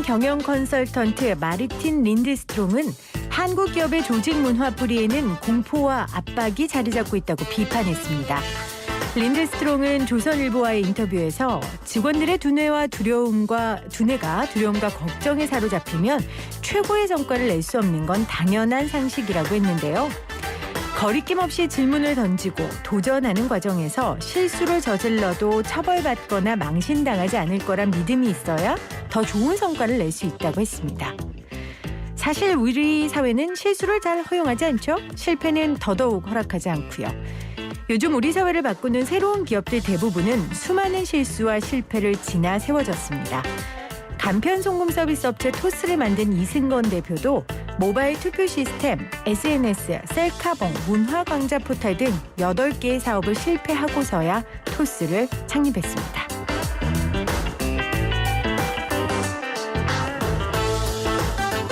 경영 컨설턴트 마르틴 린드스트롬은 한국 기업의 조직 문화 뿌리에는 공포와 압박이 자리 잡고 있다고 비판했습니다. 린드스트롬은 조선일보와의 인터뷰에서 직원들의 두뇌가 두려움과 걱정에 사로잡히면 최고의 성과를 낼 수 없는 건 당연한 상식이라고 했는데요. 거리낌 없이 질문을 던지고 도전하는 과정에서 실수를 저질러도 처벌받거나 망신당하지 않을 거란 믿음이 있어야 더 좋은 성과를 낼 수 있다고 했습니다. 사실 우리 사회는 실수를 잘 허용하지 않죠? 실패는 더더욱 허락하지 않고요. 요즘 우리 사회를 바꾸는 새로운 기업들 대부분은 수많은 실수와 실패를 지나 세워졌습니다. 간편 송금 서비스 업체 토스를 만든 이승건 대표도 모바일 투표 시스템, SNS, 셀카봉, 문화광자 포털 등 8개의 사업을 실패하고서야 토스를 창립했습니다.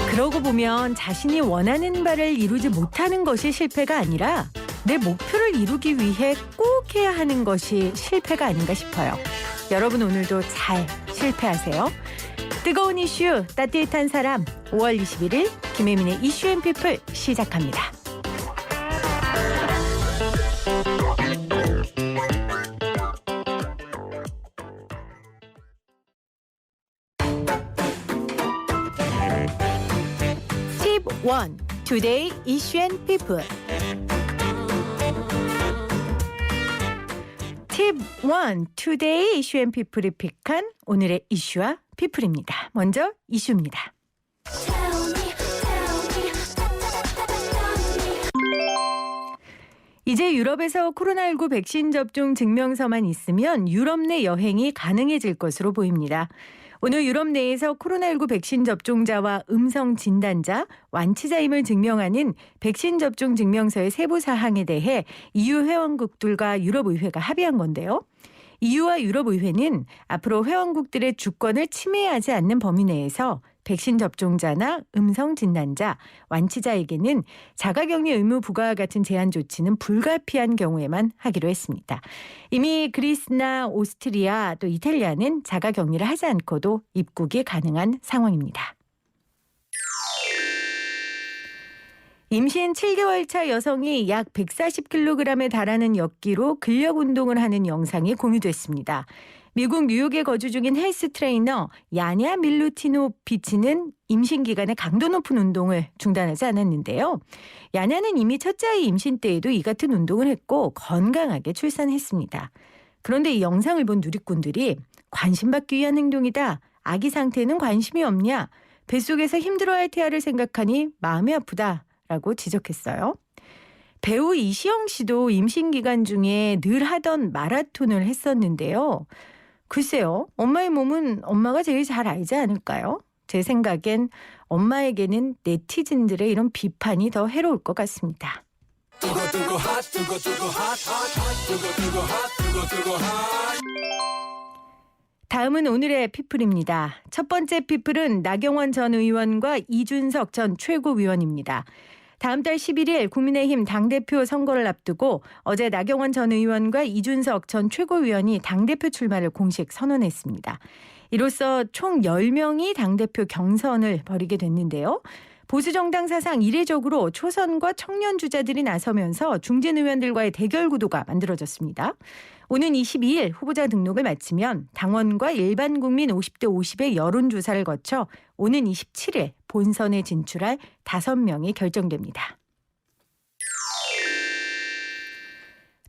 그러고 보면 자신이 원하는 바를 이루지 못하는 것이 실패가 아니라 내 목표를 이루기 위해 꼭 해야 하는 것이 실패가 아닌가 싶어요. 여러분 오늘도 잘 실패하세요. 뜨거운 이슈, 따뜻한 사람, 5월 21일 김혜민의 이슈 앤 피플 시작합니다. 팁 1. Today 이슈 앤 피플. 팁 1. Today 이슈 앤 피플이 픽한 오늘의 이슈와 피플입니다. 먼저 이슈입니다. 이제 유럽에서 코로나19 백신 접종 증명서만 있으면 유럽 내 여행이 가능해질 것으로 보입니다. 오늘 유럽 내에서 코로나19 백신 접종자와 음성 진단자, 완치자임을 증명하는 백신 접종 증명서의 세부 사항에 대해 EU 회원국들과 유럽의회가 합의한 건데요. EU와 유럽의회는 앞으로 회원국들의 주권을 침해하지 않는 범위 내에서 백신 접종자나 음성 진단자, 완치자에게는 자가격리 의무 부과와 같은 제한 조치는 불가피한 경우에만 하기로 했습니다. 이미 그리스나 오스트리아 또 이탈리아는 자가격리를 하지 않고도 입국이 가능한 상황입니다. 임신 7개월 차 여성이 약 140kg에 달하는 역기로 근력 운동을 하는 영상이 공유됐습니다. 미국 뉴욕에 거주 중인 헬스 트레이너 야냐 밀루티노비치는 임신 기간에 강도 높은 운동을 중단하지 않았는데요. 야냐는 이미 첫째 아이 임신 때에도 이 같은 운동을 했고 건강하게 출산했습니다. 그런데 이 영상을 본 누리꾼들이 관심받기 위한 행동이다. 아기 상태에는 관심이 없냐. 뱃속에서 힘들어할 태아를 생각하니 마음이 아프다. 라고 지적했어요. 배우 이시영 씨도 임신 기간 중에 늘 하던 마라톤을 했었는데요. 글쎄요. 엄마의 몸은 엄마가 제일 잘 알지 않을까요? 제 생각엔 엄마에게는 네티즌들의 이런 비판이 더 해로울 것 같습니다. 다음은 오늘의 피플입니다. 첫 번째 피플은 나경원 전 의원과 이준석 전 최고위원입니다. 다음 달 11일 국민의힘 당대표 선거를 앞두고 어제 나경원 전 의원과 이준석 전 최고위원이 당대표 출마를 공식 선언했습니다. 이로써 총 10명이 당대표 경선을 벌이게 됐는데요. 보수정당 사상 이례적으로 초선과 청년 주자들이 나서면서 중진 의원들과의 대결 구도가 만들어졌습니다. 오는 22일 후보자 등록을 마치면 당원과 일반 국민 50대 50의 여론조사를 거쳐 오는 27일 본선에 진출할 5명이 결정됩니다.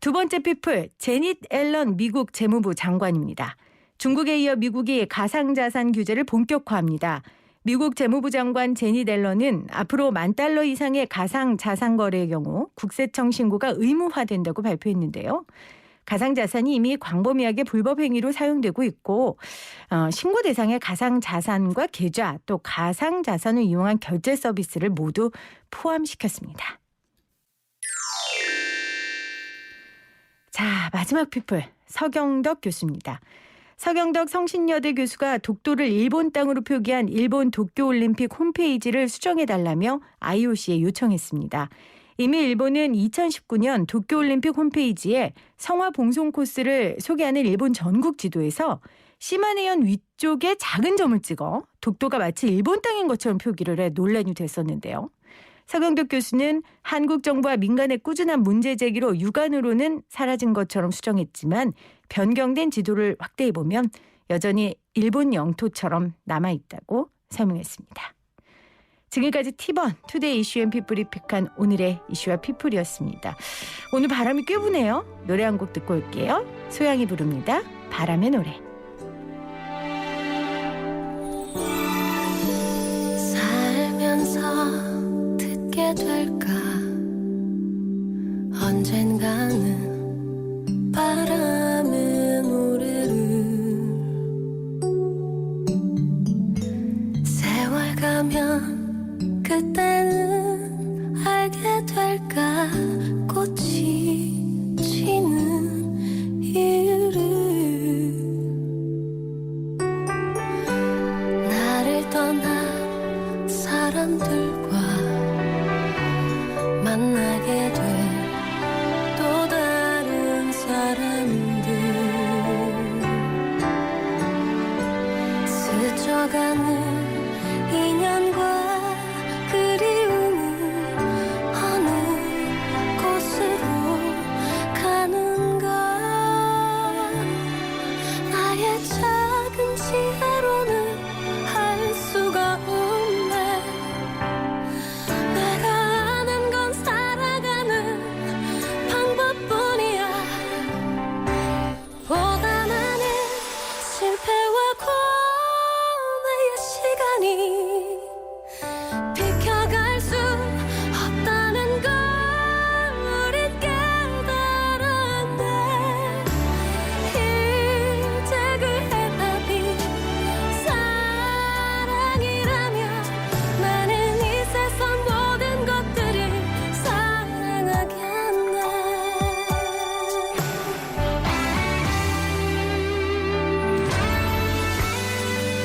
두 번째 피플, 제닛 앨런 미국 재무부 장관입니다. 중국에 이어 미국이 가상자산 규제를 본격화합니다. 미국 재무부 장관 제닛 앨런은 앞으로 $10,000 이상의 가상자산 거래의 경우 국세청 신고가 의무화된다고 발표했는데요. 가상자산이 이미 광범위하게 불법 행위로 사용되고 있고 신고 대상의 가상자산과 계좌 또 가상자산을 이용한 결제 서비스를 모두 포함시켰습니다. 자, 마지막 피플 서경덕 교수입니다. 서경덕 성신여대 교수가 독도를 일본 땅으로 표기한 일본 도쿄올림픽 홈페이지를 수정해달라며 IOC에 요청했습니다. 이미 일본은 2019년 도쿄올림픽 홈페이지에 성화 봉송 코스를 소개하는 일본 전국 지도에서 시마네현 위쪽에 작은 점을 찍어 독도가 마치 일본 땅인 것처럼 표기를 해 논란이 됐었는데요. 서경덕 교수는 한국 정부와 민간의 꾸준한 문제 제기로 육안으로는 사라진 것처럼 수정했지만 변경된 지도를 확대해보면 여전히 일본 영토처럼 남아있다고 설명했습니다. 지금까지 T번 투데이 이슈 앤 피플이 픽한 오늘의 이슈와 피플이었습니다. 오늘 바람이 꽤 부네요. 노래 한 곡 듣고 올게요. 소양이 부릅니다. 바람의 노래. 살면서 듣게 될까 언젠가는 바람의 노래를 세월 가면 그때는 알게 될까 꽃이 지는 이유를 나를 떠난 사람들과 만나게 된 또 다른 사람들 스쳐가는 인연과 그리움은 어느 곳으로 가는가 나의 작은 지혜로는 할 수가 없네 내가 아는 건 살아가는 방법뿐이야 보다 많은 실패와 고뇌의 시간이 비켜갈 수 없다는 걸 우린 깨달았네 이제 그 해답이 사랑이라면 나는 이 세상 모든 것들을 사랑하겠네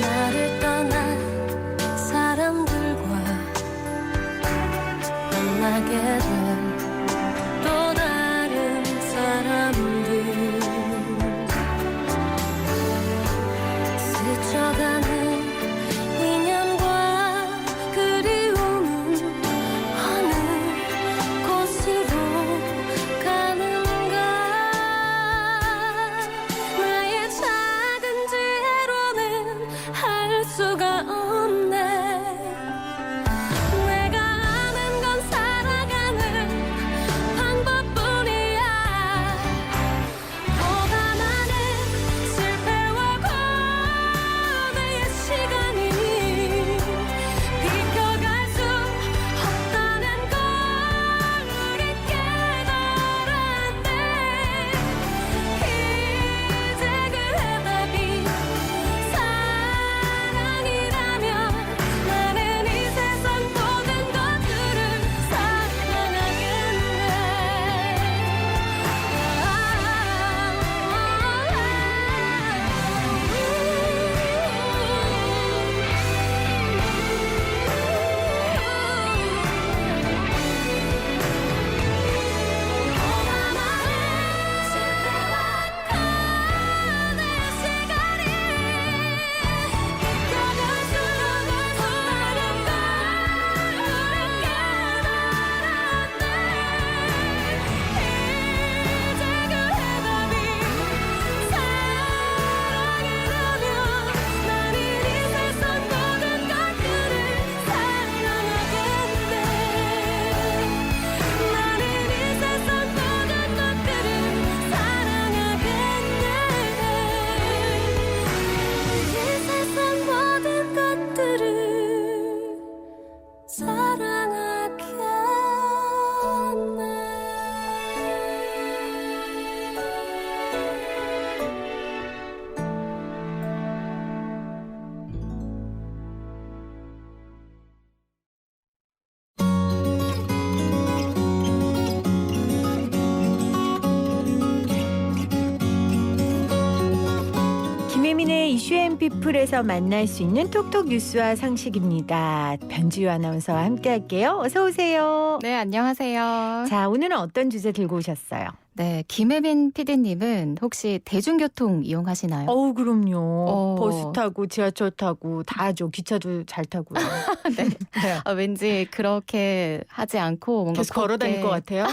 나를 떠난 사람들과 만나게 된 또 다른 사람들 스쳐가는 인연과 그리움은 어느 곳으로 가는가 나의 작은 지혜로는 할 수가 없네 내가 아는 건 살아가는 방법뿐이야 보다 많은 실패와 고뇌의 시간이 비켜갈 수 없다는 걸 우리 깨달았네 이제 그 해답이 사랑이라면 나는 이 세상 모든 것들을 김혜민의 이슈앤피플에서 만날 수 있는 톡톡 뉴스와 상식입니다. 변지유 아나운서와 함께할게요. 어서 오세요. 네, 안녕하세요. 자, 오늘은 어떤 주제 들고 오셨어요? 네, 김혜민 PD님은 혹시 대중교통 이용하시나요? 어우, 그럼요. 버스 타고 지하철 타고 다 하죠. 기차도 잘 타고요. 네. 네. 왠지 그렇게 하지 않고 뭔가 계속 걸어 다닐 것 같아요.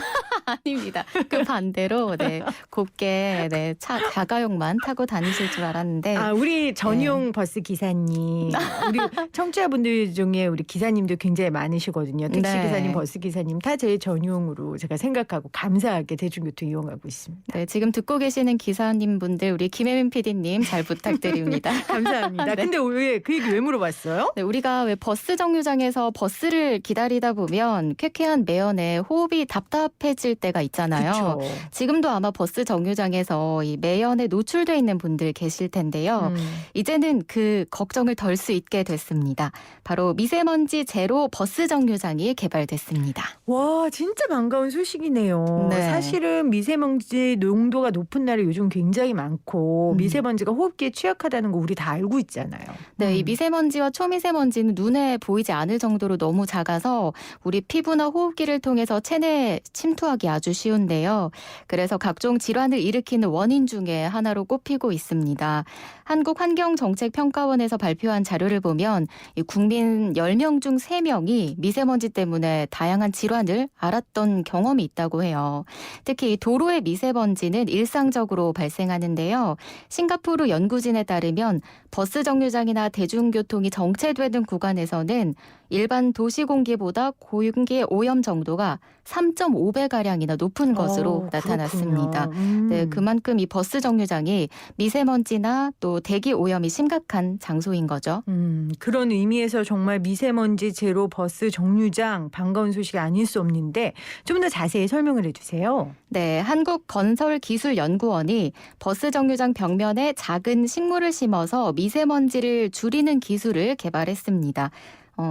아닙니다. 그 반대로 네, 곱게 네, 자가용만 타고 다니실 줄 알았는데 우리 전용 버스 기사님, 우리 청취자분들 중에 우리 기사님도 굉장히 많으시거든요. 택시 네. 기사님, 버스 기사님 다 제 전용으로 제가 생각하고 감사하게 대중교통 이용하고 있습니다. 네, 지금 듣고 계시는 기사님 분들 우리 김혜민 PD님 잘 부탁드립니다. 감사합니다. 네. 근데 왜 그 얘기 왜 물어봤어요? 네, 우리가 왜 버스 정류장에서 버스를 기다리다 보면 쾌쾌한 매연에 호흡이 답답해질 때가 있잖아요. 그쵸. 지금도 아마 버스 정류장에서 이 매연에 노출돼 있는 분들 계실 텐데요. 이제는 그 걱정을 덜 수 있게 됐습니다. 바로 미세먼지 제로 버스 정류장이 개발됐습니다. 와, 진짜 반가운 소식이네요. 네. 사실은 미세먼지 농도가 높은 날이 요즘 굉장히 많고 미세먼지가 호흡기에 취약하다는 거 우리 다 알고 있잖아요. 네, 이 미세먼지와 초미세먼지는 눈에 보이지 않을 정도로 너무 작아서 우리 피부나 호흡기를 통해서 체내에 침투하기 아주 쉬운데요. 그래서 각종 질환을 일으키는 원인 중에 하나로 꼽히고 있습니다. 한국환경정책평가원에서 발표한 자료를 보면 이 국민 10명 중 3명이 미세먼지 때문에 다양한 질환을 앓았던 경험이 있다고 해요. 특히 이 도로의 미세먼지는 일상적으로 발생하는데요. 싱가포르 연구진에 따르면 버스 정류장이나 대중교통이 정체되는 구간에서는 일반 도시 공기보다 공기의 오염 정도가 3.5배가량이나 높은 것으로 나타났습니다. 네, 그만큼 이 버스 정류장이 미세먼지나 또 대기 오염이 심각한 장소인 거죠. 그런 의미에서 정말 미세먼지 제로 버스 정류장 반가운 소식이 아닐 수 없는데 좀 더 자세히 설명을 해주세요. 네, 한국건설기술연구원이 버스 정류장 벽면에 작은 식물을 심어서 미세먼지를 줄이는 기술을 개발했습니다.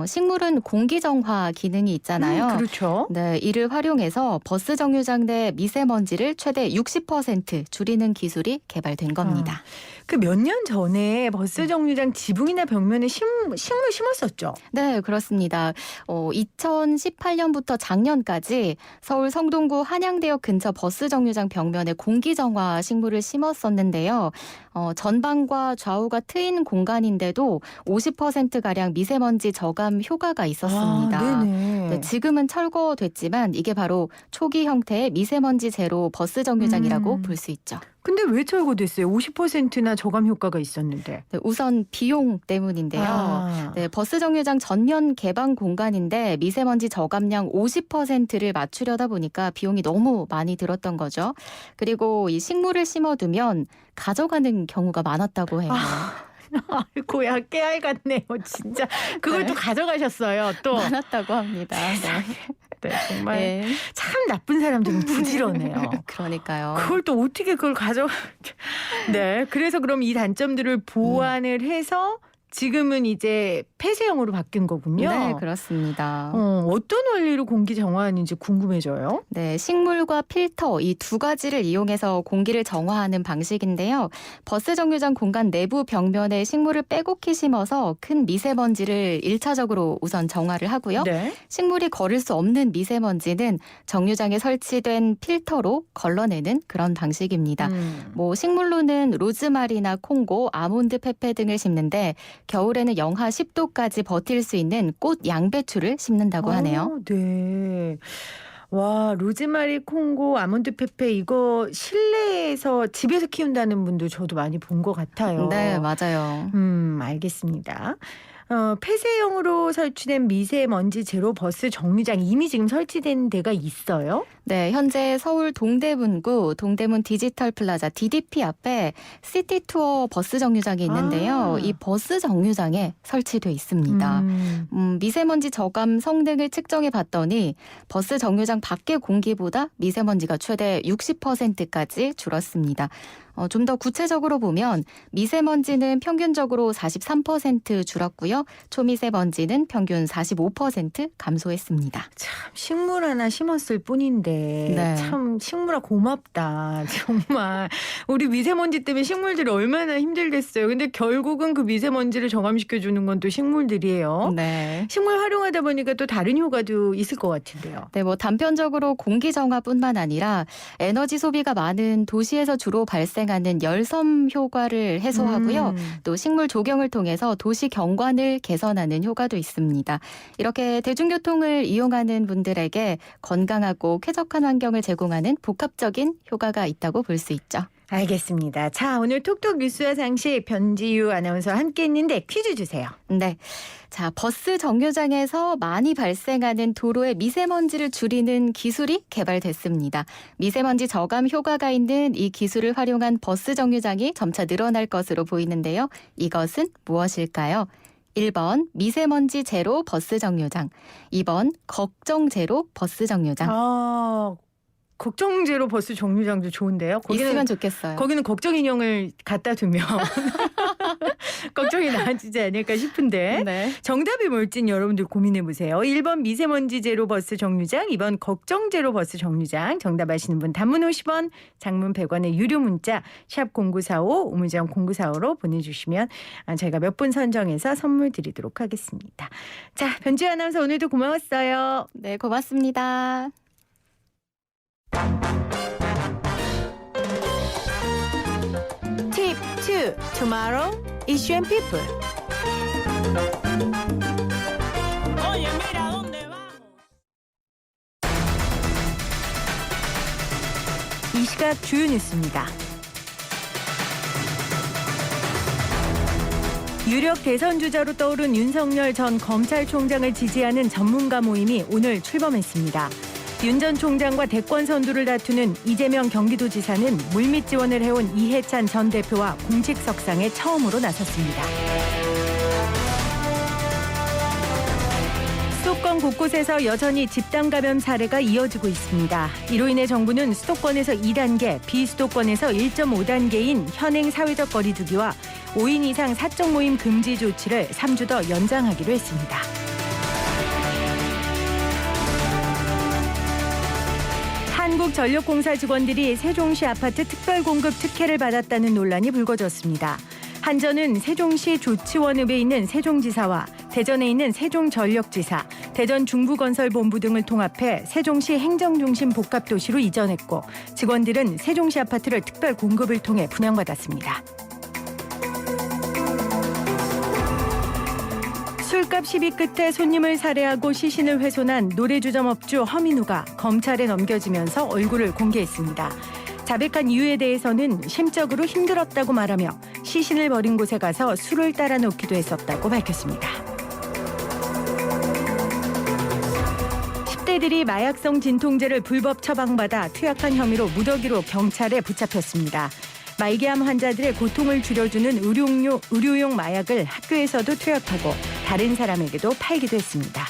식물은 공기정화 기능이 있잖아요. 그렇죠. 네, 이를 활용해서 버스 정류장 내 미세먼지를 최대 60% 줄이는 기술이 개발된 겁니다. 그 몇 년 전에 버스 정류장 지붕이나 벽면에 식물 심었었죠. 네, 그렇습니다. 2018년부터 작년까지 서울 성동구 한양대역 근처 버스 정류장 벽면에 공기정화 식물을 심었었는데요. 전방과 좌우가 트인 공간인데도 50%가량 미세먼지 저감 효과가 있었습니다. 네네. 네, 지금은 철거됐지만 이게 바로 초기 형태의 미세먼지 제로 버스 정류장이라고 볼 수 있죠. 근데 왜 철거됐어요? 50%나 저감 효과가 있었는데. 네, 우선 비용 때문인데요. 네, 버스 정류장 전면 개방 공간인데 미세먼지 저감량 50%를 맞추려다 보니까 비용이 너무 많이 들었던 거죠. 그리고 이 식물을 심어두면 가져가는 경우가 많았다고 해요. 아이고야, 깨알 같네요, 진짜. 그걸 또 가져가셨어요, 또. 많았다고 합니다. 네, 정말 네. 참 나쁜 사람들은 부지런해요. 그러니까요. 그걸 또 어떻게 그걸 네, 그래서 그럼 이 단점들을 보완을 해서 지금은 이제 폐쇄형으로 바뀐 거군요. 네, 그렇습니다. 어떤 원리로 공기 정화하는지 궁금해져요. 네, 식물과 필터 이 두 가지를 이용해서 공기를 정화하는 방식인데요. 버스 정류장 공간 내부 벽면에 식물을 빼곡히 심어서 큰 미세먼지를 1차적으로 우선 정화를 하고요. 네. 식물이 걸을 수 없는 미세먼지는 정류장에 설치된 필터로 걸러내는 그런 방식입니다. 뭐 식물로는 로즈마리나 콩고, 아몬드 페페 등을 심는데 겨울에는 영하 10도까지 버틸 수 있는 꽃 양배추를 심는다고 하네요. 네. 와, 로즈마리, 콩고, 아몬드 페페 이거 실내에서 집에서 키운다는 분도 저도 많이 본 것 같아요. 네, 맞아요. 알겠습니다. 폐쇄형으로 설치된 미세먼지 제로 버스 정류장 이미 지금 설치된 데가 있어요? 네, 현재 서울 동대문구 동대문 디지털 플라자 DDP 앞에 시티 투어 버스 정류장이 있는데요. 이 버스 정류장에 설치돼 있습니다. 미세먼지 저감 성능을 측정해 봤더니 버스 정류장 밖의 공기보다 미세먼지가 최대 60%까지 줄었습니다. 좀 더 구체적으로 보면 미세먼지는 평균적으로 43% 줄었고요. 초미세먼지는 평균 45% 감소했습니다. 참 식물 하나 심었을 뿐인데 때 네. 참 식물아 고맙다. 정말 우리 미세먼지 때문에 식물들이 얼마나 힘들겠어요. 근데 결국은 그 미세먼지를 저감시켜주는 건 또 식물들이에요. 네. 식물 활용하다 보니까 또 다른 효과도 있을 것 같은데요. 네, 뭐 단편적으로 공기 정화뿐만 아니라 에너지 소비가 많은 도시에서 주로 발생하는 열섬 효과를 해소하고요. 또 식물 조경을 통해서 도시 경관을 개선하는 효과도 있습니다. 이렇게 대중교통을 이용하는 분들에게 건강하고 쾌적한 환경을 제공하는 복합적인 효과가 있다고 볼 수 있죠. 알겠습니다. 자, 오늘 톡톡 뉴스와 상식 변지유 아나운서와 함께 했는데 퀴즈 주세요. 네. 자, 버스 정류장에서 많이 발생하는 도로의 미세먼지를 줄이는 기술이 개발됐습니다. 미세먼지 저감 효과가 있는 이 기술을 활용한 버스 정류장이 점차 늘어날 것으로 보이는데요. 이것은 무엇일까요? 1번 미세먼지 제로 버스 정류장, 2번 걱정 제로 버스 정류장. 걱정제로 버스 정류장도 좋은데요. 있으면 좋겠어요. 거기는 걱정 인형을 갖다 두면 걱정이 나아지지 않을까 싶은데 네. 정답이 뭘지 여러분들 고민해보세요. 1번 미세먼지 제로 버스 정류장, 2번 걱정 제로 버스 정류장. 정답 아시는 분 단문 50원, 장문 100원의 유료 문자 샵 0945, 우무정 0945로 보내주시면 저희가 몇 분 선정해서 선물 드리도록 하겠습니다. 자, 변지유 아나운서 오늘도 고마웠어요. 네, 고맙습니다. Tip 2. Tomorrow, Issue and People. Oye, mira dónde vamos. 이 시각 주요 뉴스입니다. 유력 대선 주자로 떠오른 윤석열 전 검찰총장을 지지하는 전문가 모임이 오늘 출범했습니다. 윤 전 총장과 대권 선두를 다투는 이재명 경기도지사는 물밑 지원을 해온 이해찬 전 대표와 공식 석상에 처음으로 나섰습니다. 수도권 곳곳에서 여전히 집단 감염 사례가 이어지고 있습니다. 이로 인해 정부는 수도권에서 2단계, 비수도권에서 1.5단계인 현행 사회적 거리 두기와 5인 이상 사적 모임 금지 조치를 3주 더 연장하기로 했습니다. 한국전력공사 직원들이 세종시 아파트 특별공급 특혜를 받았다는 논란이 불거졌습니다. 한전은 세종시 조치원읍에 있는 세종지사와 대전에 있는 세종전력지사, 대전 중부건설본부 등을 통합해 세종시 행정중심 복합도시로 이전했고 직원들은 세종시 아파트를 특별공급을 통해 분양받았습니다. 술값 시비 끝에 손님을 살해하고 시신을 훼손한 노래주점 업주 허민우가 검찰에 넘겨지면서 얼굴을 공개했습니다. 자백한 이유에 대해서는 심적으로 힘들었다고 말하며 시신을 버린 곳에 가서 술을 따라 놓기도 했었다고 밝혔습니다. 10대들이 마약성 진통제를 불법 처방받아 투약한 혐의로 무더기로 경찰에 붙잡혔습니다. 말기암 환자들의 고통을 줄여주는 의료용 마약을 학교에서도 투약하고 다른 사람에게도 팔기도 했습니다.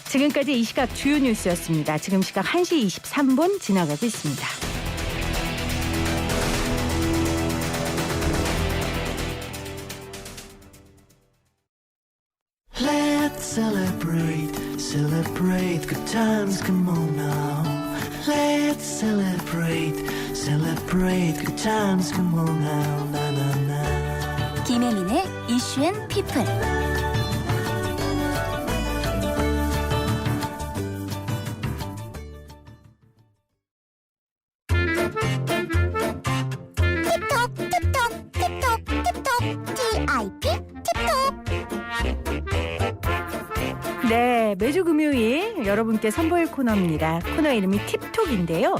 지금까지 이 시각 주요 뉴스였습니다. 지금 시각 1시 23분 지나가고 있습니다. Let's celebrate, celebrate good times, come on now. Let's celebrate, celebrate good times, come on now, na na na. 김혜민의 이슈 앤 피플. 네, 매주 금요일 여러분께 선보일 코너입니다. 코너 이름이 팁톡인데요.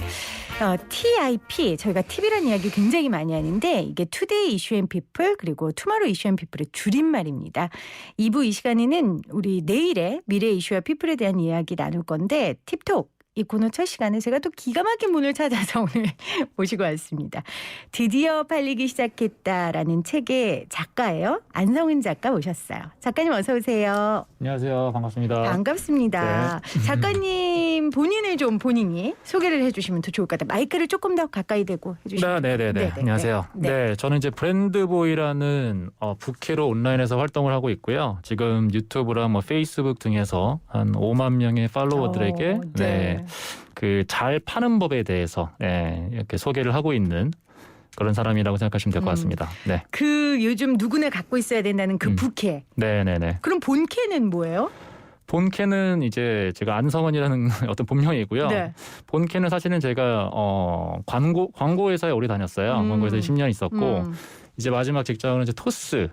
TIP, 저희가 팁이라는 이야기 굉장히 많이 하는데 이게 투데이 이슈 앤 피플 그리고 투마로우 이슈 앤 피플의 줄임말입니다. 2부 이 시간에는 우리 내일의 미래 이슈와 피플에 대한 이야기 나눌 건데 팁톡. 이 코너 첫 시간에 제가 또 기가 막힌 분을 찾아서 오늘 모시고 왔습니다. 드디어 팔리기 시작했다라는 책의 작가예요. 안성은 작가 모셨어요. 작가님 어서 오세요. 안녕하세요. 반갑습니다. 반갑습니다. 네. 작가님 본인을 좀 본인이 소개를 해주시면 더 좋을 것 같아요. 마이크를 조금 더 가까이 대고 해주시면. 네네네. 안녕하세요. 네, 저는 이제 브랜드보이라는 부캐로 온라인에서 활동을 하고 있고요. 지금 유튜브랑 뭐 페이스북 등에서 한 5만 명의 팔로워들에게 네. 네. 그 잘 파는 법에 대해서 이렇게 소개를 하고 있는 그런 사람이라고 생각하시면 될 것 같습니다. 네. 그 요즘 누구나 갖고 있어야 된다는 그 음. 부캐. 네네네. 그럼 본캐는 뭐예요? 본캐는 이제 제가 안성원이라는 어떤 본명이고요. 네. 본캐는 사실은 제가 광고 회사에 오래 다녔어요. 광고회사에 10년 있었고 이제 마지막 직장은 이제 토스.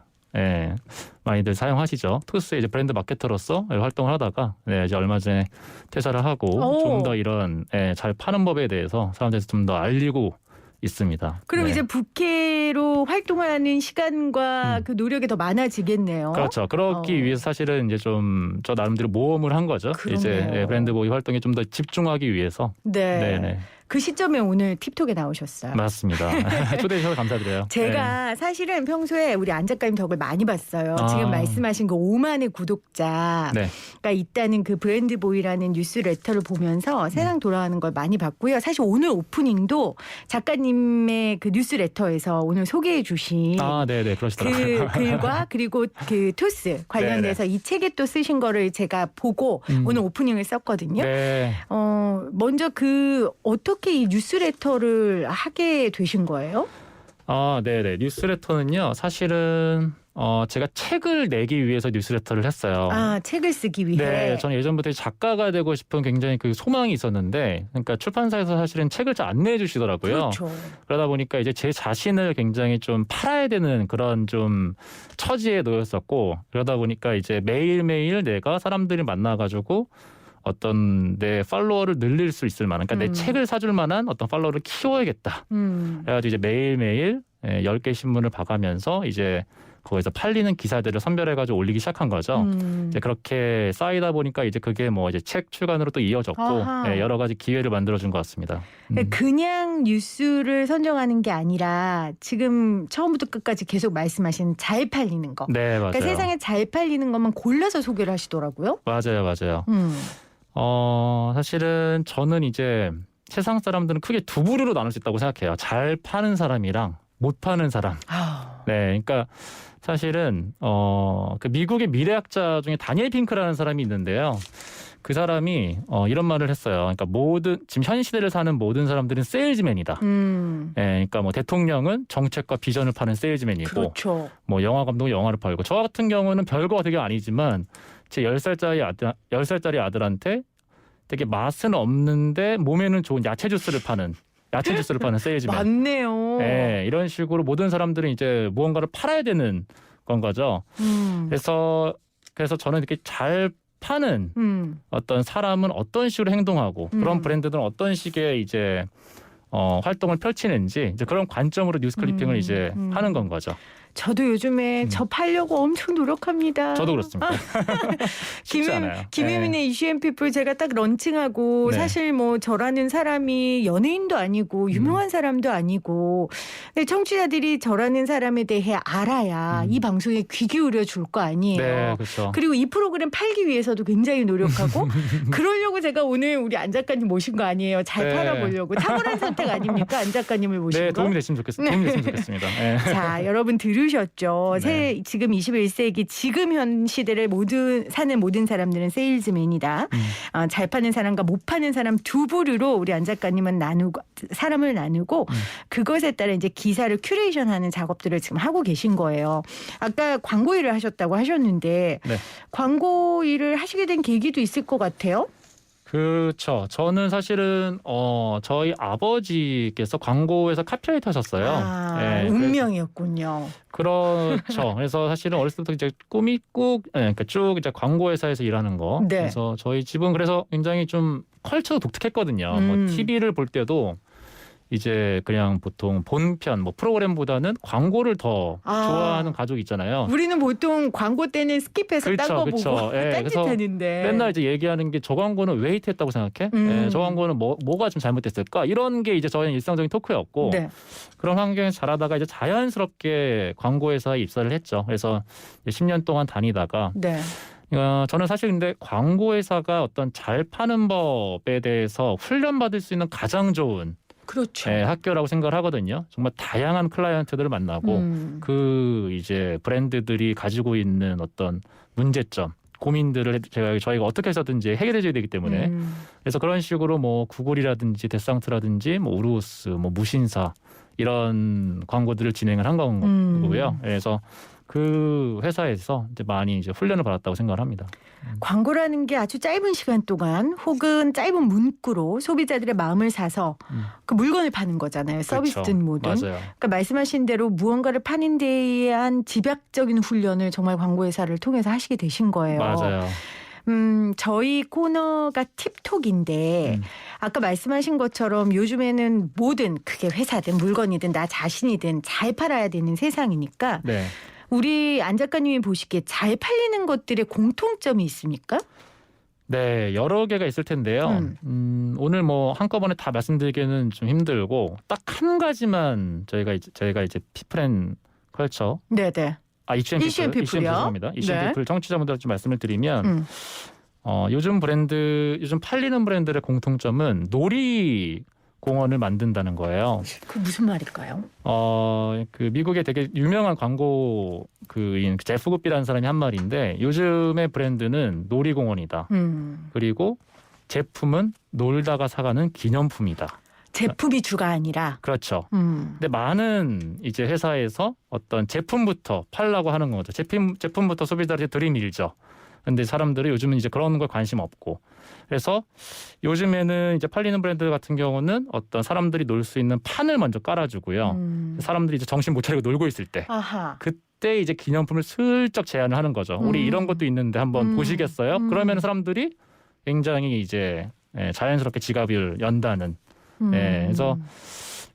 많이들 사용하시죠. 토스의 이제 브랜드 마케터로서 활동을 하다가 이제 얼마 전에 퇴사를 하고 좀 더 이런 잘 파는 법에 대해서 사람들한테 좀 더 알리고 있습니다. 그럼 이제 부캐로 활동하는 시간과 그 노력이 더 많아지겠네요. 그렇죠. 그러기 위해서 사실은 이제 좀 저 나름대로 모험을 한 거죠. 그러네요. 이제 브랜드 보이 활동에 좀 더 집중하기 위해서. 네. 네네. 그 시점에 오늘 팁톡에 나오셨어요. 맞습니다. 초대해 주셔서 감사드려요. 제가 사실은 평소에 우리 안 작가님 덕을 많이 봤어요. 아. 지금 말씀하신 그 5만의 구독자가 네. 있다는 그 브랜드보이라는 뉴스레터를 보면서 세상 돌아가는 걸 많이 봤고요. 사실 오늘 오프닝도 작가님의 그 뉴스레터에서 오늘 소개해 주신 네네. 그러시더라고요. 그 글과 그리고 그 토스 관련돼서 이 책에 또 쓰신 거를 제가 보고 오늘 오프닝을 썼거든요. 네. 먼저 그 어떻게 이 뉴스레터를 하게 되신 거예요? 네네. 뉴스레터는요. 사실은 제가 책을 내기 위해서 뉴스레터를 했어요. 책을 쓰기 위해. 네, 저는 예전부터 작가가 되고 싶은 굉장히 그 소망이 있었는데, 그러니까 출판사에서 사실은 책을 잘 안 내주시더라고요. 그렇죠. 그러다 보니까 이제 제 자신을 굉장히 좀 팔아야 되는 그런 좀 처지에 놓였었고, 그러다 보니까 이제 매일매일 내가 사람들이 만나가지고 어떤 내 팔로워를 늘릴 수 있을 만한, 그러니까 내 책을 사줄 만한 어떤 팔로워를 키워야겠다. 그래가지고 이제 매일매일 10개 신문을 봐가면서 이제 거기서 팔리는 기사들을 선별해가지고 올리기 시작한 거죠. 이제 그렇게 쌓이다 보니까 이제 그게 뭐 이제 책 출간으로 또 이어졌고 여러 가지 기회를 만들어준 것 같습니다. 그냥 뉴스를 선정하는 게 아니라 지금 처음부터 끝까지 계속 말씀하신 잘 팔리는 거. 네, 맞아요. 그러니까 세상에 잘 팔리는 것만 골라서 소개를 하시더라고요. 맞아요. 사실은 저는 이제 세상 사람들은 크게 두 부류로 나눌 수 있다고 생각해요. 잘 파는 사람이랑 못 파는 사람. 네, 그러니까 사실은 그 미국의 미래학자 중에 다니엘 핑크라는 사람이 있는데요. 그 사람이 이런 말을 했어요. 그러니까 지금 현 시대를 사는 모든 사람들은 세일즈맨이다. 네, 그러니까 뭐 대통령은 정책과 비전을 파는 세일즈맨이고, 그렇죠. 뭐 영화 감독은 영화를 팔고, 저 같은 경우는 별거가 되게 아니지만 제 10살짜리 아들한테 되게 맛은 없는데 몸에는 좋은 야채 주스를 파는 세일즈맨. 맞네요. 네, 이런 식으로 모든 사람들은 이제 무언가를 팔아야 되는 건 거죠. 그래서 저는 이렇게 잘 파는 어떤 사람은 어떤 식으로 행동하고 그런 브랜드들은 어떤 식의 이제 활동을 펼치는지 이제 그런 관점으로 뉴스 클리핑을 이제 하는 건 거죠. 저도 요즘에 저 팔려고 엄청 노력합니다. 저도 그렇습니다. 쉽지 않아요. 김혜민의 이슈앤피플 제가 딱 런칭하고 사실 뭐 저라는 사람이 연예인도 아니고 유명한 사람도 아니고 근데 청취자들이 저라는 사람에 대해 알아야 이 방송에 귀 기울여 줄 거 아니에요. 네, 그렇죠. 그리고 이 프로그램 팔기 위해서도 굉장히 노력하고 그러려고 제가 오늘 우리 안 작가님 모신 거 아니에요. 잘 팔아보려고. 탁월한 선택 아닙니까? 안 작가님을 모신 네, 거. 도움이 됐으면 좋겠습니다. 네. 자, 여러분 들으셨죠? 네. 지금 21세기 지금 현 시대를 사는 모든 사람들은 세일즈맨이다. 잘 파는 사람과 못 파는 사람 두 부류로 우리 안 작가님은 사람을 나누고 그것에 따라 이제 기사를 큐레이션하는 작업들을 지금 하고 계신 거예요. 아까 광고 일을 하셨다고 하셨는데 광고 일을 하시게 된 계기도 있을 것 같아요. 그렇죠. 저는 사실은 저희 아버지께서 광고에서 카피라이터 하셨어요. 네, 운명이었군요. 그렇죠. 그래서 사실은 어렸을 때부터 이제 꿈이 그러니까 쭉 이제 광고 회사에서 일하는 거. 네. 그래서 저희 집은 그래서 굉장히 좀 컬처도 독특했거든요. 뭐 TV를 볼 때도 이제 그냥 보통 본편 뭐 프로그램보다는 광고를 더 좋아하는 가족이 있잖아요. 우리는 보통 광고 때는 스킵해서 딴 거 보고 딴짓하는데 맨날 이제 얘기하는 게 저 광고는 왜 히트했다고 생각해? 저 광고는 뭐가 좀 잘못됐을까? 이런 게 이제 저희는 일상적인 토크였고 그런 환경에서 자라다가 이제 자연스럽게 광고 회사에 입사를 했죠. 그래서 10년 동안 다니다가 저는 사실 근데 광고 회사가 어떤 잘 파는 법에 대해서 훈련받을 수 있는 가장 좋은 그렇죠. 학교라고 생각을 하거든요. 정말 다양한 클라이언트들을 만나고 그 이제 브랜드들이 가지고 있는 어떤 문제점 고민들을 저희가 어떻게 해서든지 해결해줘야 되기 때문에 그래서 그런 식으로 뭐 구글이라든지 데상트라든지 뭐 우루스, 뭐 무신사 이런 광고들을 진행을 한 거고요. 그래서 그 회사에서 이제 많이 이제 훈련을 받았다고 생각을 합니다. 광고라는 게 아주 짧은 시간 동안 혹은 짧은 문구로 소비자들의 마음을 사서 그 물건을 파는 거잖아요. 서비스든 그렇죠. 뭐든. 맞아요. 그러니까 말씀하신 대로 무언가를 파는 데에 대한 집약적인 훈련을 정말 광고회사를 통해서 하시게 되신 거예요. 맞아요. 저희 코너가 팁톡인데 아까 말씀하신 것처럼 요즘에는 뭐든 그게 회사든 물건이든 나 자신이든 잘 팔아야 되는 세상이니까 네. 우리 안 작가님이 보시기에 잘 팔리는 것들의 공통점이 있습니까? 네, 여러 개가 있을 텐데요. 오늘 뭐 한꺼번에 다 말씀드리기는 좀 힘들고 딱 한 가지만 저희가 이제 피플 & 컬처 네네. 이슈 앤 피플 죄송합니다. 이슈 앤 피플 청취자분들한테 좀 말씀을 드리면 요즘 팔리는 브랜드의 공통점은 놀이공원을 만든다는 거예요. 그 무슨 말일까요? 그 미국의 되게 유명한 광고 그인 제프 굿비라는 사람이 한 말인데 요즘의 브랜드는 놀이공원이다. 그리고 제품은 놀다가 사가는 기념품이다. 제품이 주가 아니라. 그렇죠. 근데 많은 이제 회사에서 어떤 제품부터 팔라고 하는 거죠. 제품부터 소비자들한테 들이밀죠. 근데 사람들은 요즘은 이제 그런 걸 관심 없고. 그래서 요즘에는 이제 팔리는 브랜드 같은 경우는 어떤 사람들이 놀 수 있는 판을 먼저 깔아주고요. 사람들이 이제 정신 못 차리고 놀고 있을 때. 아하. 그때 이제 기념품을 슬쩍 제안을 하는 거죠. 우리 이런 것도 있는데 한번 보시겠어요? 그러면 사람들이 굉장히 이제 자연스럽게 지갑을 연다는. 그래서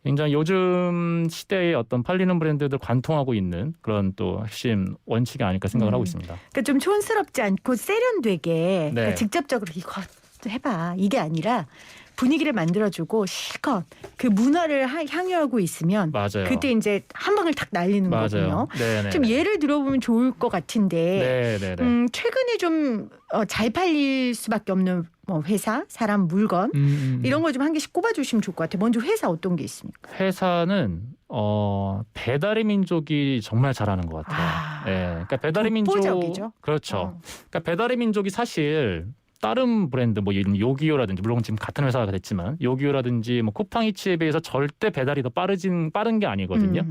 굉장히 요즘 시대의 어떤 팔리는 브랜드들 관통하고 있는 그런 또 핵심 원칙이 아닐까 생각을 하고 있습니다. 그러니까 좀 촌스럽지 않고 세련되게 그러니까 네. 직접적으로 이거 해봐 이게 아니라 분위기를 만들어주고 실컷 그 문화를 향유하고 있으면 맞아요. 그때 이제 한 방을 탁 날리는 거거든요. 네네. 좀 예를 들어보면 좋을 것 같은데 네네네. 최근에 좀 잘 팔릴 수밖에 없는 뭐 회사, 사람, 물건 이런 거 좀 한 개씩 꼽아주시면 좋을 것 같아요. 먼저 회사 어떤 게 있습니까? 회사는 배달의 민족이 정말 잘하는 것 같아요. 그러니까 배달의 민족 독보적이죠. 그렇죠. 그러니까 배달의 민족이 사실 다른 브랜드 뭐 요기요라든지 물론 지금 같은 회사가 됐지만 요기요라든지 뭐 쿠팡이츠에 비해서 절대 배달이 더 빠른 게 아니거든요.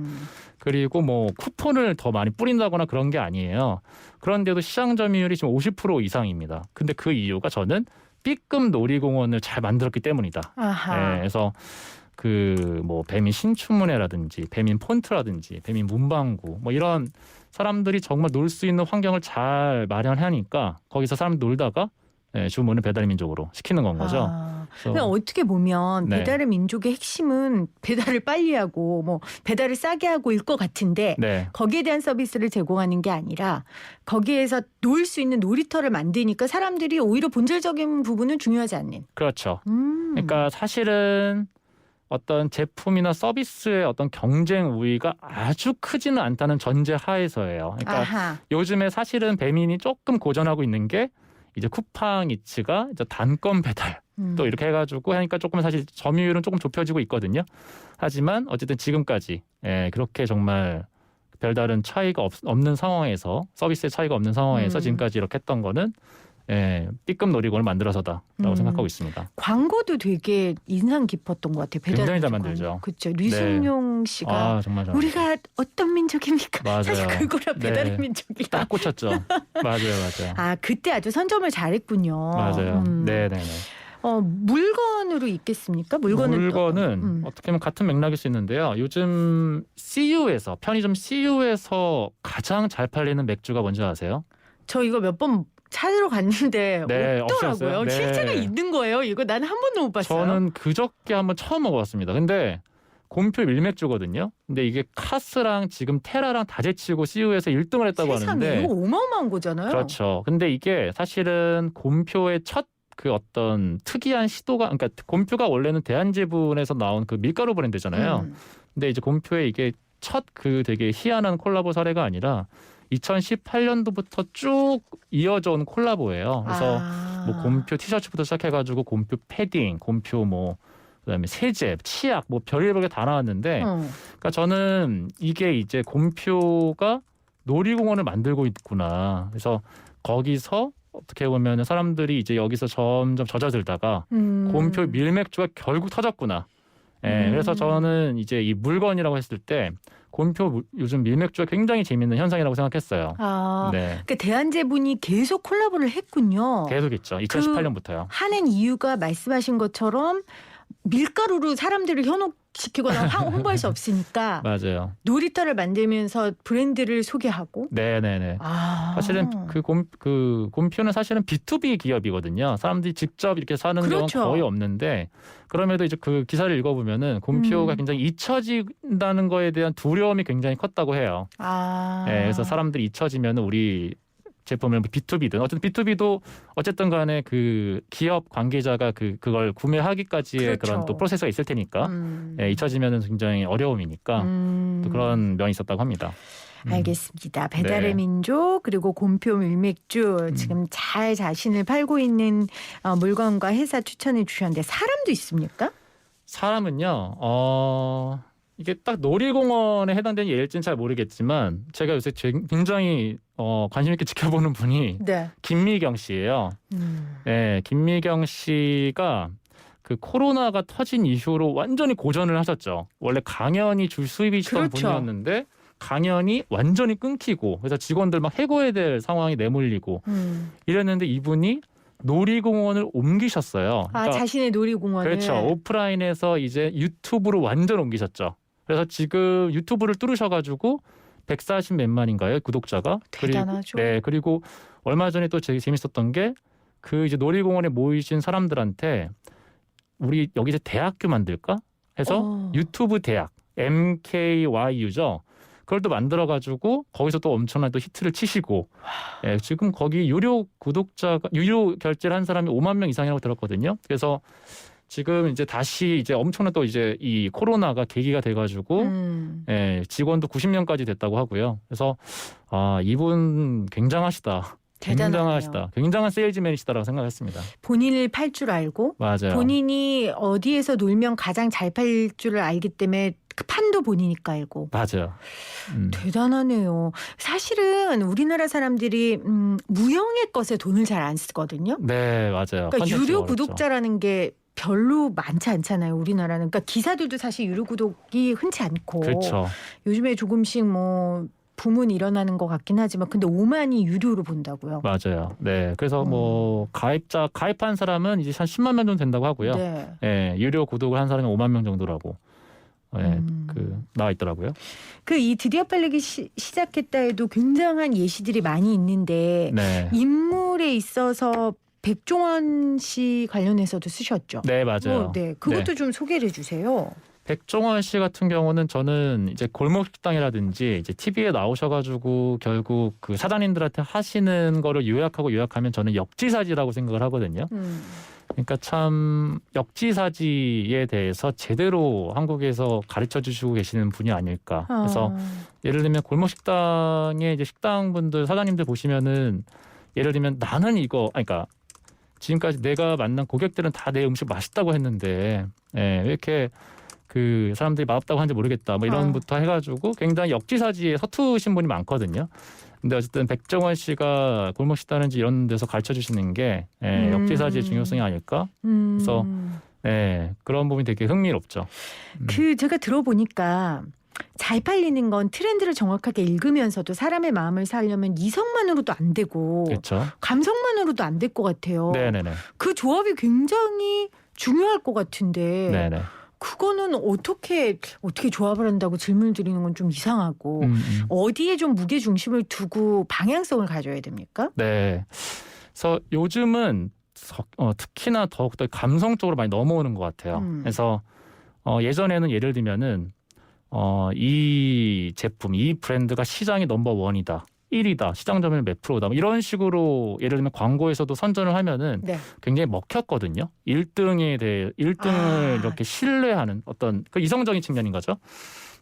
그리고 뭐 쿠폰을 더 많이 뿌린다거나 그런 게 아니에요. 그런데도 시장 점유율이 지금 50% 이상입니다. 근데 그 이유가 저는 B급 놀이공원을 잘 만들었기 때문이다. 그래서 그 뭐 배민 신춘문예라든지 배민 폰트라든지 배민 문방구 뭐 이런 사람들이 정말 놀 수 있는 환경을 잘 마련하니까 거기서 사람 놀다가 주문을 배달의 민족으로 시키는 건 거죠. 그러니까 어떻게 보면 네. 배달의 민족의 핵심은 배달을 빨리 하고 뭐 배달을 싸게 하고일 것 같은데 네. 거기에 대한 서비스를 제공하는 게 아니라 거기에서 놀 수 있는 놀이터를 만드니까 사람들이 오히려 본질적인 부분은 중요하지 않는. 그렇죠. 그러니까 사실은 어떤 제품이나 서비스의 어떤 경쟁 우위가 아주 크지는 않다는 전제 하에서예요. 그러니까 아하. 요즘에 사실은 배민이 조금 고전하고 있는 게 이제 쿠팡이츠가 이제 단건 배달 또 이렇게 해가지고 하니까 조금 사실 점유율은 조금 좁혀지고 있거든요. 하지만 어쨌든 지금까지 그렇게 정말 별다른 차이가 없는 상황에서 서비스의 차이가 없는 상황에서 지금까지 이렇게 했던 거는 B급 놀이공원을 만들어서다라고 생각하고 있습니다. 광고도 되게 인상 깊었던 것 같아요. 배달 굉장히 잘 민족 만들죠. 광고. 그렇죠. 류승용 씨가 정말 잘 우리가 어떤 민족입니까? 맞아요. 사실 그거랑 배달의 네. 민족이랑. 딱 꽂혔죠. 맞아요. 그때 아주 선점을 잘했군요. 맞아요. 네네네. 물건으로 있겠습니까? 물건은 어떻게 보면 같은 맥락일 수 있는데요. 요즘 CU에서 편의점 CU에서 가장 잘 팔리는 맥주가 뭔지 아세요? 저 이거 몇 번 찾으러 갔는데 네, 없더라고요. 없었어요? 네. 실제가 있는 거예요. 이거 나는 한 번도 못 봤어요. 저는 그저께 한번 처음 먹어봤습니다. 근데 곰표 밀맥주거든요. 근데 이게 카스랑 지금 테라랑 다 제치고 CU에서 1등을 했다고 세상에, 하는데 이거 어마어마한 거잖아요. 그렇죠. 근데 이게 사실은 곰표의 첫 그 어떤 특이한 시도가 그러니까 곰표가 원래는 대한제분에서 나온 그 밀가루 브랜드잖아요. 근데 이제 곰표의 이게 첫 그 되게 희한한 콜라보 사례가 아니라 2018년도부터 쭉 이어져 온 콜라보예요. 그래서 뭐 곰표 티셔츠부터 시작해가지고 곰표 패딩, 곰표 뭐 그다음에 세제, 치약 뭐 별의별 게 다 나왔는데, 그러니까 저는 이게 이제 곰표가 놀이공원을 만들고 있구나. 그래서 거기서 어떻게 보면 사람들이 이제 여기서 점점 젖어들다가 곰표 밀맥주가 결국 터졌구나. 그래서 저는 이제 이 물건이라고 했을 때 곰표 요즘 밀맥주가 굉장히 재밌는 현상이라고 생각했어요. 그러니까 대한제분이 계속 콜라보를 했군요. 계속 있죠. 2018년부터요. 하는 이유가 말씀하신 것처럼 밀가루로 사람들을 현혹시키거나 홍보할 수 없으니까 맞아요. 놀이터를 만들면서 브랜드를 소개하고. 네네네. 사실은 그 곰표는 사실은 B2B 기업이거든요. 사람들이 직접 이렇게 사는 경우는 거의 없는데 그럼에도 이제 그 기사를 읽어보면은 곰표가 굉장히 잊혀진다는 거에 대한 두려움이 굉장히 컸다고 해요. 그래서 사람들이 잊혀지면 우리 제품을 B2B든 어쨌든 B2B도 어쨌든 간에 그 기업 관계자가 그걸 구매하기까지의 그런 또 프로세스가 있을 테니까 잊혀지면은 굉장히 어려움이니까 또 그런 면이 있었다고 합니다. 알겠습니다. 배달의 민족 그리고 곰표 밀맥주 지금 잘 자신을 팔고 있는 물건과 회사 추천해 주셨는데 사람도 있습니까? 사람은요. 이게 딱 놀이공원에 해당되는 예일지는 잘 모르겠지만 제가 요새 굉장히 관심 있게 지켜보는 분이 김미경 씨예요. 네, 김미경 씨가 그 코로나가 터진 이후로 완전히 고전을 하셨죠. 원래 강연이 줄 수입이시던 분이었는데 강연이 완전히 끊기고 그래서 직원들 막 해고해야 될 상황이 내몰리고 이랬는데 이분이 놀이공원을 옮기셨어요. 그러니까 자신의 놀이공원을. 그렇죠. 오프라인에서 이제 유튜브로 완전 옮기셨죠. 그래서 지금 유튜브를 뚫으셔가지고 140 몇만인가요 구독자가? 대단하죠. 그리고 얼마 전에 또 되게 재밌었던 게 그 이제 놀이공원에 모이신 사람들한테 우리 여기 이제 대학교 만들까 해서 유튜브 대학 MKYU죠. 그걸 또 만들어가지고 거기서 또 엄청난 또 히트를 치시고 지금 거기 유료 결제를 한 사람이 5만 명 이상이라고 들었거든요. 그래서 지금 이제 다시 이제 엄청난 또 이제 이 코로나가 계기가 돼가지고 직원도 90명까지 됐다고 하고요. 그래서 이분 굉장하시다. 굉장하시다. 굉장한 세일즈맨이시다라고 생각했습니다. 본인을 팔 줄 알고 맞아요. 본인이 어디에서 놀면 가장 잘 팔 줄을 알기 때문에 그 판도 본인이 깔고. 맞아요. 대단하네요. 사실은 우리나라 사람들이 무형의 것에 돈을 잘 안 쓰거든요. 네, 맞아요. 그러니까 유료 구독자라는 게 별로 많지 않잖아요. 우리나라는. 그러니까 기사들도 사실 유료 구독이 흔치 않고. 그렇죠. 요즘에 조금씩 뭐 붐은 일어나는 것 같긴 하지만 근데 5만이 유료로 본다고요. 맞아요. 네. 그래서 뭐 가입한 사람은 이제 한 10만 명 정도 된다고 하고요. 유료 구독을 한 사람이 5만 명 정도라고 나와 있더라고요. 이 드디어 팔리기 시작했다 해도 굉장한 예시들이 많이 있는데 인물에 있어서 백종원 씨 관련해서도 쓰셨죠? 네, 맞아요. 그것도 좀 소개를 해주세요. 백종원 씨 같은 경우는 저는 이제 골목식당이라든지 이제 TV에 나오셔가지고 결국 그 사장님들한테 하시는 거를 요약하면 저는 역지사지라고 생각을 하거든요. 그러니까 참 역지사지에 대해서 제대로 한국에서 가르쳐 주시고 계시는 분이 아닐까. 그래서 예를 들면 골목식당에 이제 식당분들 사장님들 보시면은 예를 들면 나는 그러니까 지금까지 내가 만난 고객들은 다 내 음식 맛있다고 했는데 왜 이렇게 그 사람들이 맛없다고 하는지 모르겠다. 뭐 이런부터 해가지고 굉장히 역지사지에 서투신 분이 많거든요. 근데 어쨌든 백종원 씨가 골목식당인지 이런 데서 가르쳐 주시는 게 역지사지의 중요성이 아닐까. 그래서 그런 부분이 되게 흥미롭죠. 제가 들어보니까 잘 팔리는 건 트렌드를 정확하게 읽으면서도 사람의 마음을 사려면 이성만으로도 안 되고 그렇죠. 감성만으로도 안 될 것 같아요. 네네네. 그 조합이 굉장히 중요할 것 같은데 네네. 그거는 어떻게 조합을 한다고 질문을 드리는 건 좀 이상하고 어디에 좀 무게 중심을 두고 방향성을 가져야 됩니까? 네. 그래서 요즘은 특히나 더욱더 감성적으로 많이 넘어오는 것 같아요. 그래서 예전에는 예를 들면은 이 제품, 이 브랜드가 시장의 넘버 1이다. 1위다. 시장 점유율 몇 프로다. 이런 식으로 예를 들면 광고에서도 선전을 하면은 굉장히 먹혔거든요. 1등을 이렇게 신뢰하는 어떤 그 이성적인 측면인 거죠.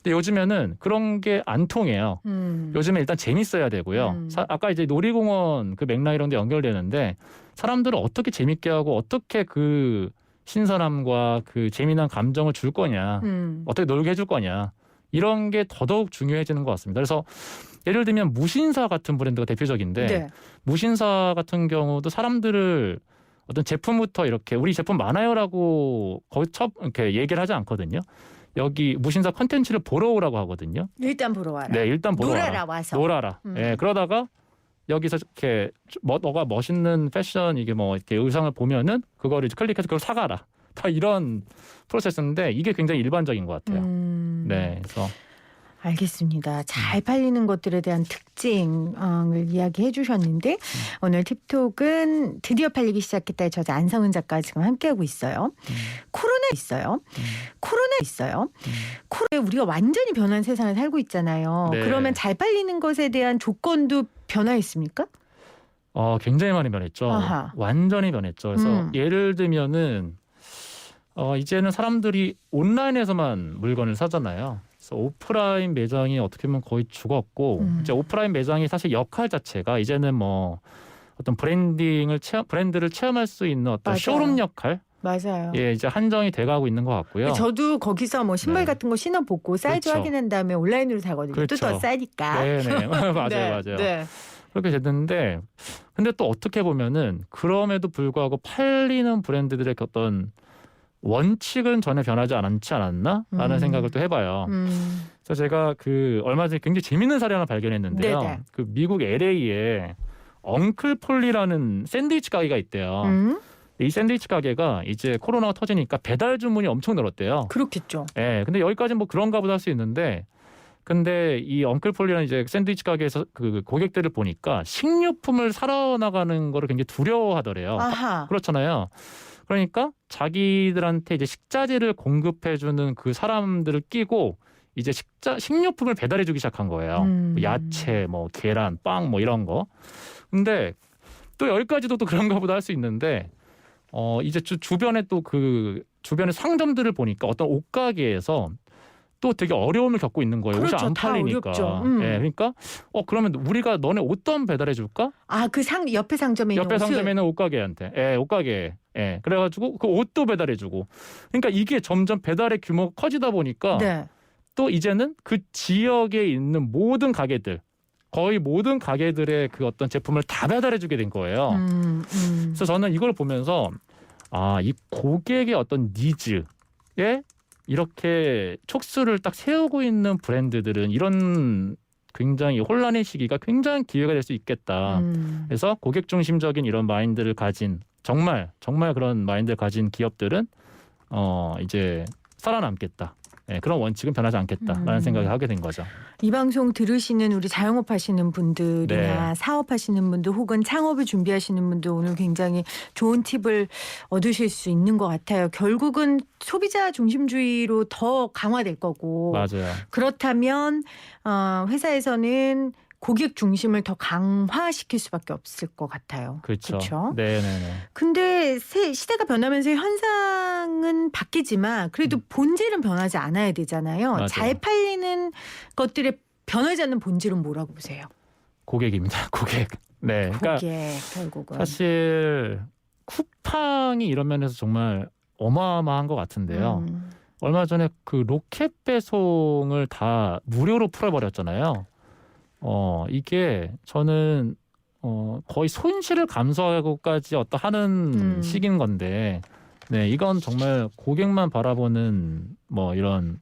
근데 요즘에는 그런 게 안 통해요. 요즘에 일단 재밌어야 되고요. 아까 이제 놀이공원 그 맥락 이런 데 연결되는데 사람들을 어떻게 재밌게 하고 어떻게 그 신선함과 그 재미난 감정을 줄 거냐. 어떻게 놀게 해줄 거냐. 이런 게 더더욱 중요해지는 것 같습니다. 그래서 예를 들면 무신사 같은 브랜드가 대표적인데 네. 무신사 같은 경우도 사람들을 어떤 제품부터 이렇게 우리 제품 많아요라고 거의 이렇게 얘기를 하지 않거든요. 여기 무신사 컨텐츠를 보러 오라고 하거든요. 일단 보러 와라. 네, 일단 보러 놀아라 와라. 와서. 놀아라. 음. 예, 그러다가 여기서 이렇게 너가 멋있는 패션 이게 뭐 이렇게 의상을 보면은 그거를 이제 클릭해서 그걸 사가라. 다 이런 프로세스인데 이게 굉장히 일반적인 것 같아요. 네, 그래서 알겠습니다. 잘 팔리는 것들에 대한 특징을 이야기해 주셨는데 오늘 팁톡은 드디어 팔리기 시작했다의 저자 안성은 작가가 지금 함께하고 있어요. 코로나 있어요. 코로나 우리가 완전히 변한 세상을 살고 있잖아요. 네. 그러면 잘 팔리는 것에 대한 조건도 변화했습니까? 굉장히 많이 변했죠. 아하. 완전히 변했죠. 그래서 예를 들면은 이제는 사람들이 온라인에서만 물건을 사잖아요. 그래서 오프라인 매장이 어떻게 보면 거의 죽었고 이제 오프라인 매장이 사실 역할 자체가 이제는 뭐 어떤 브랜드를 체험할 수 있는 어떤 맞아요. 쇼룸 역할 맞아요. 예 이제 한정이 돼가고 있는 것 같고요. 저도 거기서 뭐 신발 네. 같은 거 신어보고 사이즈 그렇죠. 확인한 다음에 온라인으로 사거든요. 또 그렇죠. 더 싸니까. 네네 맞아요 네, 맞아요. 네. 그렇게 됐는데 근데 또 어떻게 보면은 그럼에도 불구하고 팔리는 브랜드들의 어떤 원칙은 전혀 변하지 않지 않았나라는 생각을 또 해봐요. 그래서 제가 그 얼마 전에 굉장히 재밌는 사례 하나 발견했는데요. 네네. 그 미국 LA에 엉클 폴리라는 샌드위치 가게가 있대요. 이 샌드위치 가게가 이제 코로나가 터지니까 배달 주문이 엄청 늘었대요. 그렇겠죠. 예, 근데 여기까지는 뭐 그런가 보다 할 수 있는데 근데 이 엉클 폴리라는 이제 샌드위치 가게에서 그 고객들을 보니까 식료품을 사러 나가는 거를 굉장히 두려워하더래요. 아하. 그렇잖아요. 그러니까 자기들한테 이제 식자재를 공급해주는 그 사람들을 끼고 이제 식료품을 배달해주기 시작한 거예요. 야채, 뭐 계란, 빵, 뭐 이런 거. 근데 또 여기까지도 또 그런가 보다 할 수 있는데 이제 주변에 또 그 주변의 상점들을 보니까 어떤 옷가게에서 또 되게 어려움을 겪고 있는 거예요. 그렇죠. 옷이 안 다 팔리니까. 어렵죠. 예, 그러니까 그러면 우리가 너네 옷도 한번 배달해 줄까? 그 옆에 상점에 있는 옆에 옷을? 상점에 있는 옷가게한테. 예, 옷가게. 예. 그래가지고 그 옷도 배달해 주고. 그러니까 이게 점점 배달의 규모가 커지다 보니까 네. 또 이제는 그 지역에 있는 모든 가게들 거의 모든 가게들의 그 어떤 제품을 다 배달해 주게 된 거예요. 그래서 저는 이걸 보면서 이 고객의 어떤 니즈에 이렇게 촉수를 딱 세우고 있는 브랜드들은 이런 굉장히 혼란의 시기가 굉장히 기회가 될 수 있겠다. 그래서 고객 중심적인 이런 마인드를 가진 정말 그런 마인드를 가진 기업들은 이제 살아남겠다. 네, 그런 원칙은 변하지 않겠다라는 생각을 하게 된 거죠. 이 방송 들으시는 우리 자영업 하시는 분들이나 네. 사업하시는 분들 혹은 창업을 준비하시는 분들 오늘 굉장히 좋은 팁을 얻으실 수 있는 것 같아요. 결국은 소비자 중심주의로 더 강화될 거고 맞아요. 그렇다면 회사에서는 고객 중심을 더 강화시킬 수밖에 없을 것 같아요. 그렇죠. 그렇죠? 네네네. 근데 시대가 변하면서 현상은 바뀌지만 그래도 본질은 변하지 않아야 되잖아요. 맞아요. 잘 팔리는 것들의 변하지 않는 본질은 뭐라고 보세요? 고객입니다. 고객. 네. 그러니까 고객 결국은. 사실 쿠팡이 이런 면에서 정말 어마어마한 것 같은데요. 얼마 전에 그 로켓 배송을 다 무료로 풀어버렸잖아요. 이게 저는 거의 손실을 감수하고까지 하는 시기인 건데, 네, 이건 정말 고객만 바라보는 뭐 이런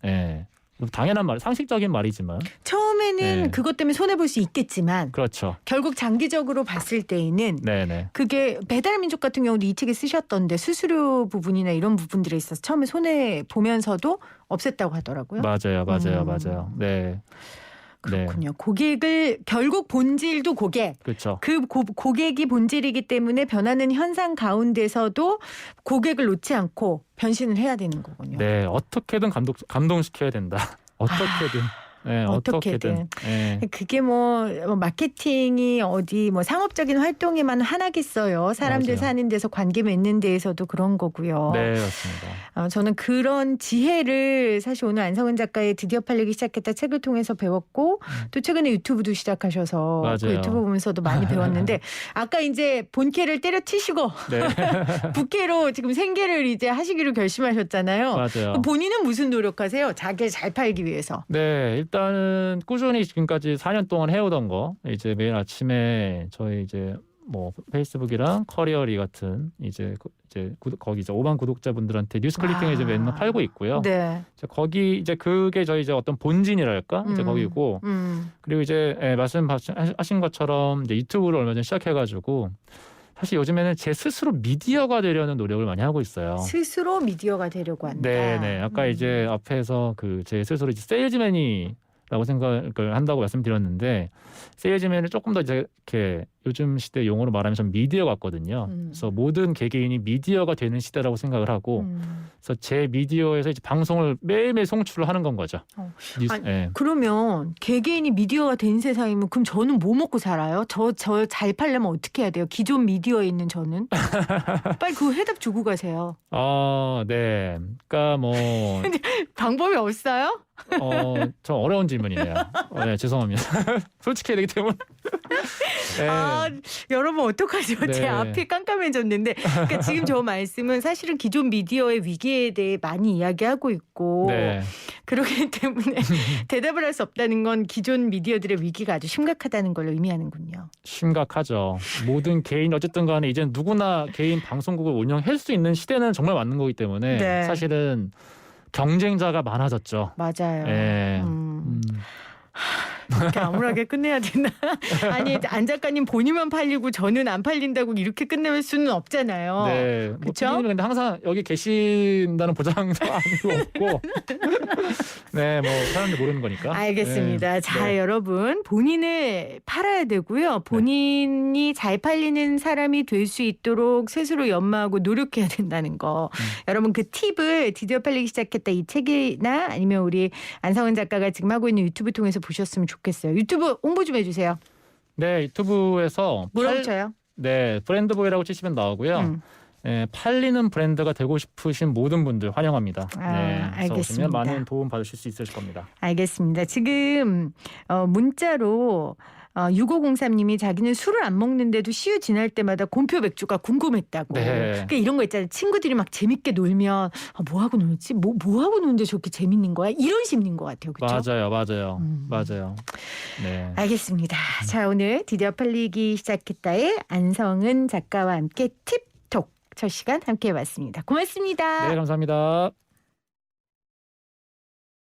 당연한 말, 상식적인 말이지만 처음에는 네. 그것 때문에 손해 볼 수 있겠지만 그렇죠. 결국 장기적으로 봤을 때에는 네네. 그게 배달민족 같은 경우도 이 책에 쓰셨던데 수수료 부분이나 이런 부분들에 있어서 처음에 손해 보면서도 없앴다고 하더라고요. 맞아요. 네. 그렇군요. 고객을 결국 본질도 고객. 그렇죠. 그 고객이 본질이기 때문에 변하는 현상 가운데서도 고객을 놓지 않고 변신을 해야 되는 거군요. 네, 어떻게든 감동시켜야 된다. 어떻게든. 네, 어떻게든. 네. 그게 뭐 마케팅이 어디 뭐 상업적인 활동에만 하나겠어요. 사람들 맞아요. 사는 데서 관계 맺는 데에서도 그런 거고요. 네, 맞습니다. 저는 그런 지혜를 사실 오늘 안성은 작가의 드디어 팔리기 시작했다 책을 통해서 배웠고 또 최근에 유튜브도 시작하셔서 그 맞아요. 유튜브 보면서도 많이 배웠는데 아까 이제 본캐를 때려치시고 네, 부캐로 지금 생계를 이제 하시기로 결심하셨잖아요. 맞아요. 본인은 무슨 노력하세요? 자기를 잘 팔기 위해서. 네, 일단은 꾸준히 지금까지 4년 동안 해오던 거 이제 매일 아침에 저희 이제 뭐 페이스북이랑 커리어리 같은 이제 거기 이제 5만 구독자분들한테 뉴스 클리핑을 이제 맨날 팔고 있고요. 네. 이제 거기 이제 그게 저희 이제 어떤 본진이랄까 이제 거기고 그리고 이제 말씀하신 것처럼 이제 유튜브를 얼마 전에 시작해가지고 사실 요즘에는 제 스스로 미디어가 되려는 노력을 많이 하고 있어요. 스스로 미디어가 되려고 한다. 네. 아까 이제 앞에서 그 제 스스로 이제 세일즈맨이라고 생각을 한다고 말씀드렸는데 세일즈맨을 조금 더 이제 이렇게 요즘 시대 용어로 말하면 좀 미디어 같거든요. 그래서 모든 개개인이 미디어가 되는 시대라고 생각을 하고 그래서 제 미디어에서 이제 방송을 매일매일 송출을 하는 건 거죠. 뉴스, 아니, 예. 그러면 개개인이 미디어가 된 세상이면 그럼 저는 뭐 먹고 살아요? 저 잘 팔려면 어떻게 해야 돼요? 기존 미디어에 있는 저는? 빨리 그 해답 주고 가세요. 네. 그러니까 뭐 방법이 없어요? 좀 어려운 질문이네요. 네, 죄송합니다. 솔직해야 되기 때문에. 네. 여러분 어떡하죠? 네. 제 앞이 깜깜해졌는데 그러니까 지금 저 말씀은 사실은 기존 미디어의 위기에 대해 많이 이야기하고 있고 네. 그렇기 때문에 대답을 할 수 없다는 건 기존 미디어들의 위기가 아주 심각하다는 걸 의미하는군요. 심각하죠. 모든 개인 어쨌든 간에 이제 누구나 개인 방송국을 운영할 수 있는 시대는 정말 맞는 거기 때문에 네. 사실은 경쟁자가 많아졌죠. 맞아요. 네. 이렇게 암울하게 끝내야 되나? 아니 안 작가님 본인만 팔리고 저는 안 팔린다고 이렇게 끝낼 수는 없잖아요. 네. 뭐 그쵸? PD님은 근데 항상 여기 계신다는 보장도 아니고 없고. 네, 뭐 사람들 모르는 거니까. 알겠습니다. 네. 자, 네. 여러분 본인을 팔아야 되고요. 본인이 잘 팔리는 사람이 될 수 있도록 스스로 연마하고 노력해야 된다는 거. 여러분 그 팁을 드디어 팔리기 시작했다 이 책이나 아니면 우리 안성은 작가가 지금 하고 있는 유튜브 통해서 보셨으면 좋겠어요. 유튜브 홍보 좀 해주세요. 네, 유튜브에서 뭐라고 쳐요? 네, 브랜드보이라고 치시면 나오고요. 네, 팔리는 브랜드가 되고 싶으신 모든 분들 환영합니다. 네, 그래서 알겠습니다. 오시면 많은 도움 받으실 수 있을 겁니다. 알겠습니다. 지금 문자로 6503님이 자기는 술을 안 먹는데도 시유 지날 때마다 곰표 맥주가 궁금했다고. 네. 그러니까 이런 거 있잖아요. 친구들이 막 재밌게 놀면 뭐 하고 놀지? 뭐 하고 노는데 저렇게 재밌는 거야? 이런 심리인 것 같아요. 그렇죠? 맞아요. 네. 알겠습니다. 자, 오늘 드디어 팔리기 시작했다의 안성은 작가와 함께 팁톡 첫 시간 함께 해봤습니다. 고맙습니다. 네, 감사합니다.